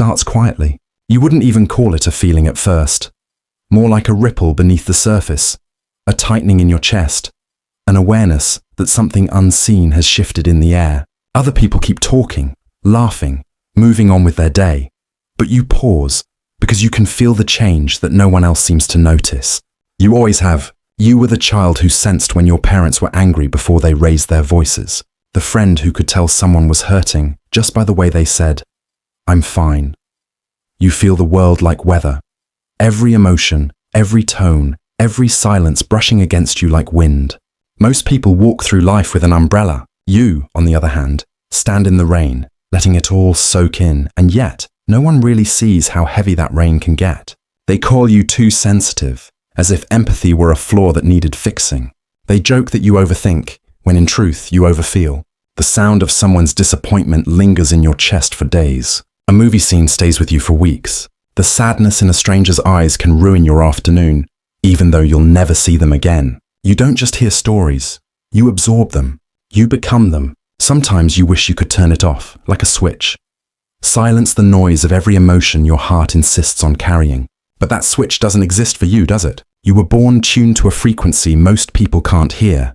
starts quietly. You wouldn't even call it a feeling at first. More like a ripple beneath the surface, a tightening in your chest, an awareness that something unseen has shifted in the air. Other people keep talking, laughing, moving on with their day. But you pause because you can feel the change that no one else seems to notice. You always have. You were the child who sensed when your parents were angry before they raised their voices. The friend who could tell someone was hurting just by the way they said, "I'm fine." You feel the world like weather. Every emotion, every tone, every silence brushing against you like wind. Most people walk through life with an umbrella. You, on the other hand, stand in the rain, letting it all soak in, and yet no one really sees how heavy that rain can get. They call you too sensitive, as if empathy were a flaw that needed fixing. They joke that you overthink, when in truth you overfeel. The sound of someone's disappointment lingers in your chest for days. A movie scene stays with you for weeks. The sadness in a stranger's eyes can ruin your afternoon, even though you'll never see them again. You don't just hear stories, you absorb them. You become them. Sometimes you wish you could turn it off, like a switch. Silence the noise of every emotion your heart insists on carrying. But that switch doesn't exist for you, does it? You were born tuned to a frequency most people can't hear.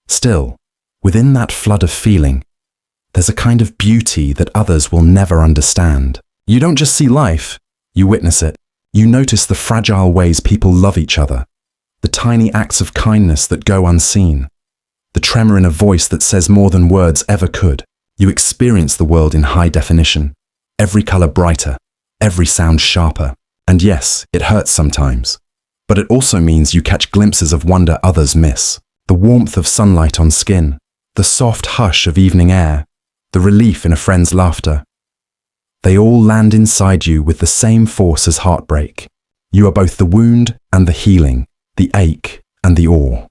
Still, within that flood of feeling, there's a kind of beauty that others will never understand. You don't just see life, you witness it. You notice the fragile ways people love each other, the tiny acts of kindness that go unseen, the tremor in a voice that says more than words ever could. You experience the world in high definition, every color brighter, every sound sharper. And yes, it hurts sometimes, but it also means you catch glimpses of wonder others miss. The warmth of sunlight on skin, the soft hush of evening air, the relief in a friend's laughter. They all land inside you with the same force as heartbreak. You are both the wound and the healing, the ache and the awe.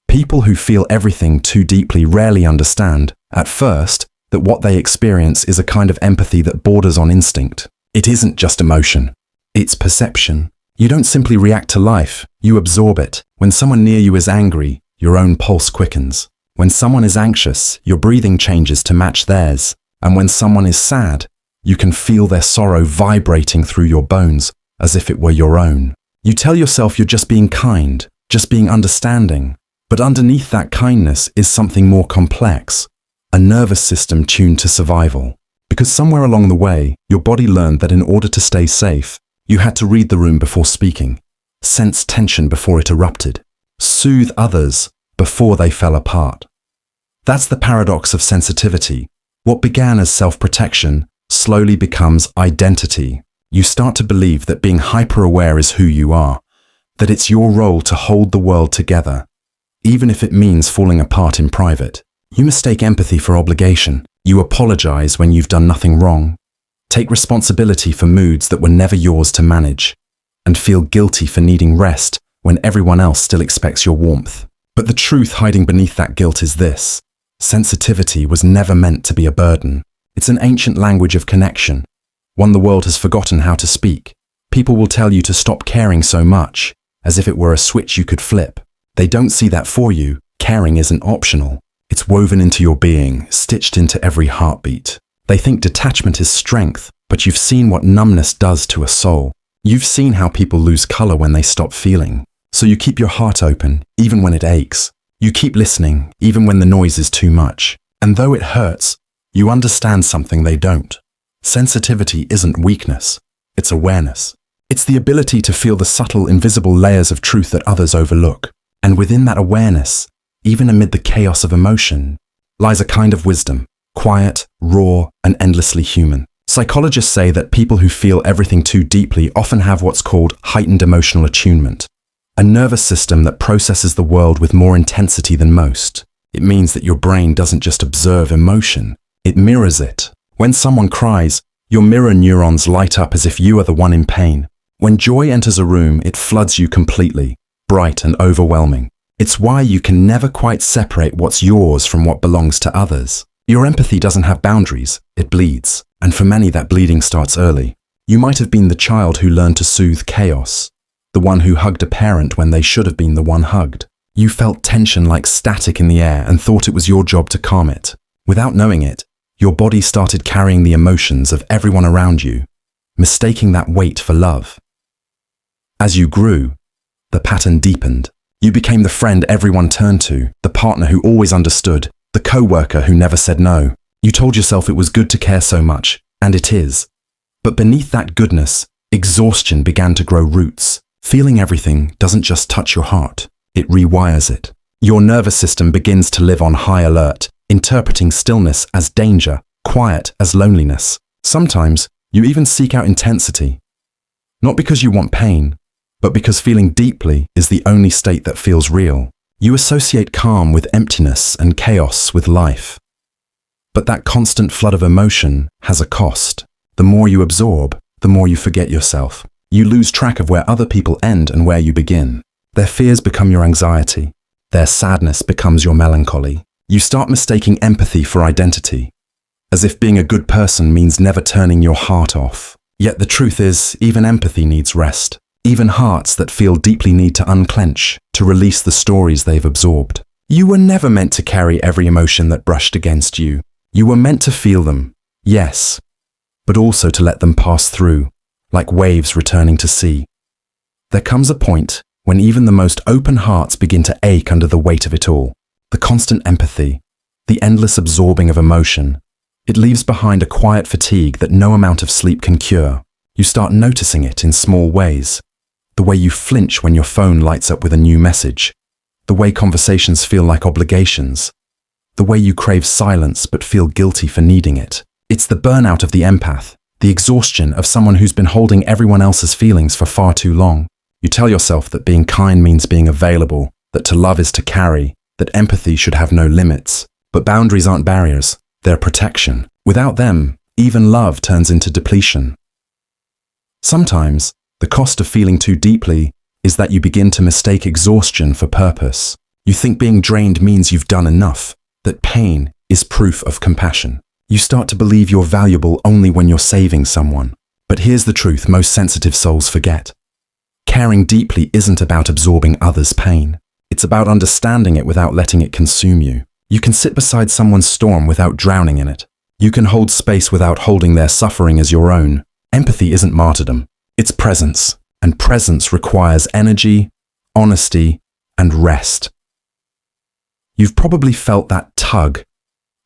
People who feel everything too deeply rarely understand, at first, that what they experience is a kind of empathy that borders on instinct. It isn't just emotion, it's perception. You don't simply react to life, you absorb it. When someone near you is angry, your own pulse quickens. When someone is anxious, your breathing changes to match theirs. And when someone is sad, you can feel their sorrow vibrating through your bones as if it were your own. You tell yourself you're just being kind, just being understanding. But underneath that kindness is something more complex. A nervous system tuned to survival. Because somewhere along the way, your body learned that in order to stay safe, you had to read the room before speaking, sense tension before it erupted, soothe others before they fell apart. That's the paradox of sensitivity. What began as self-protection slowly becomes identity. You start to believe that being hyper-aware is who you are, that it's your role to hold the world together, even if it means falling apart in private. You mistake empathy for obligation. You apologize when you've done nothing wrong. Take responsibility for moods that were never yours to manage, and feel guilty for needing rest when everyone else still expects your warmth. But the truth hiding beneath that guilt is this: sensitivity was never meant to be a burden. It's an ancient language of connection, one the world has forgotten how to speak. People will tell you to stop caring so much, as if it were a switch you could flip. They don't see that for you. Caring isn't optional. It's woven into your being, stitched into every heartbeat. They think detachment is strength, but you've seen what numbness does to a soul. You've seen how people lose color when they stop feeling. So you keep your heart open, even when it aches. You keep listening, even when the noise is too much. And though it hurts, you understand something they don't. Sensitivity isn't weakness, it's awareness. It's the ability to feel the subtle, invisible layers of truth that others overlook. And within that awareness, even amid the chaos of emotion, lies a kind of wisdom, quiet, raw, and endlessly human. Psychologists say that people who feel everything too deeply often have what's called heightened emotional attunement, a nervous system that processes the world with more intensity than most. It means that your brain doesn't just observe emotion, it mirrors it. When someone cries, your mirror neurons light up as if you are the one in pain. When joy enters a room, it floods you completely, bright and overwhelming. It's why you can never quite separate what's yours from what belongs to others. Your empathy doesn't have boundaries, it bleeds. And for many, that bleeding starts early. You might have been the child who learned to soothe chaos, the one who hugged a parent when they should have been the one hugged. You felt tension like static in the air and thought it was your job to calm it. Without knowing it, Your body started carrying the emotions of everyone around you, mistaking that weight for love. As you grew, the pattern deepened. You became the friend everyone turned to, the partner who always understood, the co-worker who never said no. You told yourself it was good to care so much, and it is. But beneath that goodness, exhaustion began to grow roots. Feeling everything doesn't just touch your heart, it rewires it. Your nervous system begins to live on high alert, interpreting stillness as danger, quiet as loneliness. Sometimes, you even seek out intensity. Not because you want pain, but because feeling deeply is the only state that feels real. You associate calm with emptiness and chaos with life. But that constant flood of emotion has a cost. The more you absorb, the more you forget yourself. You lose track of where other people end and where you begin. Their fears become your anxiety. Their sadness becomes your melancholy. You start mistaking empathy for identity, as if being a good person means never turning your heart off. Yet the truth is, even empathy needs rest. Even hearts that feel deeply need to unclench, to release the stories they've absorbed. You were never meant to carry every emotion that brushed against you. You were meant to feel them, yes, but also to let them pass through, like waves returning to sea. There comes a point when even the most open hearts begin to ache under the weight of it all. The constant empathy, the endless absorbing of emotion, it leaves behind a quiet fatigue that no amount of sleep can cure. You start noticing it in small ways. The way you flinch when your phone lights up with a new message. The way conversations feel like obligations. The way you crave silence but feel guilty for needing it. It's the burnout of the empath, the exhaustion of someone who's been holding everyone else's feelings for far too long. You tell yourself that being kind means being available, that to love is to carry, that empathy should have no limits. But boundaries aren't barriers, they're protection. Without them, even love turns into depletion. Sometimes, the cost of feeling too deeply is that you begin to mistake exhaustion for purpose. You think being drained means you've done enough, that pain is proof of compassion. You start to believe you're valuable only when you're saving someone. But here's the truth most sensitive souls forget. Caring deeply isn't about absorbing others' pain. It's about understanding it without letting it consume you. You can sit beside someone's storm without drowning in it. You can hold space without holding their suffering as your own. Empathy isn't martyrdom. It's presence, and presence requires energy, honesty, and rest. You've probably felt that tug,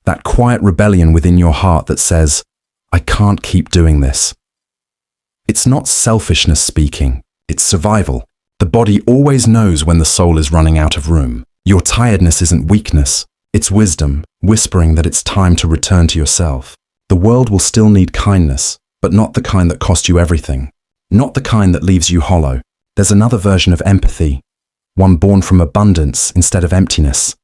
that quiet rebellion within your heart that says, I can't keep doing this. It's not selfishness speaking, it's survival. The body always knows when the soul is running out of room. Your tiredness isn't weakness, it's wisdom, whispering that it's time to return to yourself. The world will still need kindness, but not the kind that cost you everything. Not the kind that leaves you hollow. There's another version of empathy, one born from abundance instead of emptiness.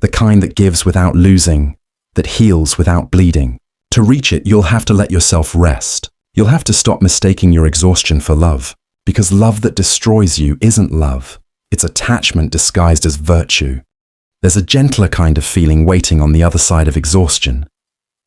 The kind that gives without losing, that heals without bleeding. To reach it, you'll have to let yourself rest. You'll have to stop mistaking your exhaustion for love, because love that destroys you isn't love. It's attachment disguised as virtue. There's a gentler kind of feeling waiting on the other side of exhaustion,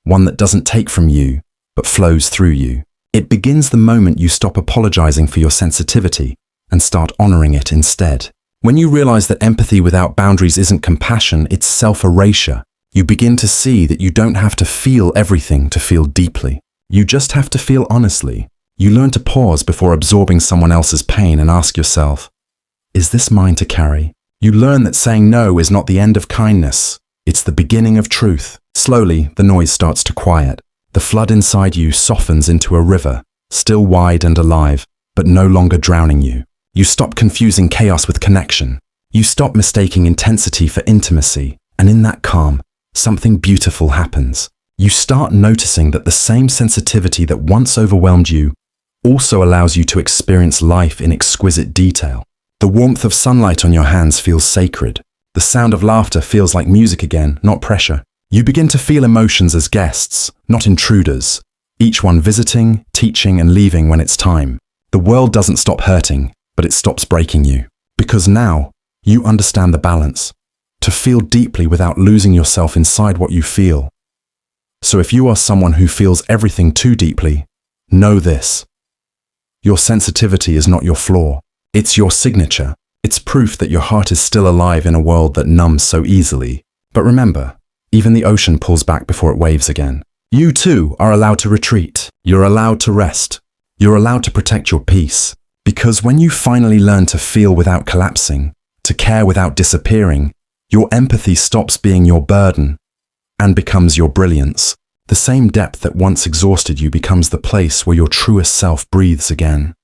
one that doesn't take from you, but flows through you. It begins the moment you stop apologizing for your sensitivity and start honoring it instead. When you realize that empathy without boundaries isn't compassion, it's self-erasure. You begin to see that you don't have to feel everything to feel deeply. You just have to feel honestly. You learn to pause before absorbing someone else's pain and ask yourself, is this mine to carry? You learn that saying no is not the end of kindness. It's the beginning of truth. Slowly, the noise starts to quiet. The flood inside you softens into a river, still wide and alive, but no longer drowning you. You stop confusing chaos with connection. You stop mistaking intensity for intimacy, and in that calm, something beautiful happens. You start noticing that the same sensitivity that once overwhelmed you also allows you to experience life in exquisite detail. The warmth of sunlight on your hands feels sacred. The sound of laughter feels like music again, not pressure. You begin to feel emotions as guests, not intruders, each one visiting, teaching, and leaving when it's time. The world doesn't stop hurting, but it stops breaking you. Because now, you understand the balance. To feel deeply without losing yourself inside what you feel. So if you are someone who feels everything too deeply, know this. Your sensitivity is not your flaw. It's your signature. It's proof that your heart is still alive in a world that numbs so easily. But remember, even the ocean pulls back before it waves again. You too are allowed to retreat. You're allowed to rest. You're allowed to protect your peace. Because when you finally learn to feel without collapsing, to care without disappearing, your empathy stops being your burden and becomes your brilliance. The same depth that once exhausted you becomes the place where your truest self breathes again.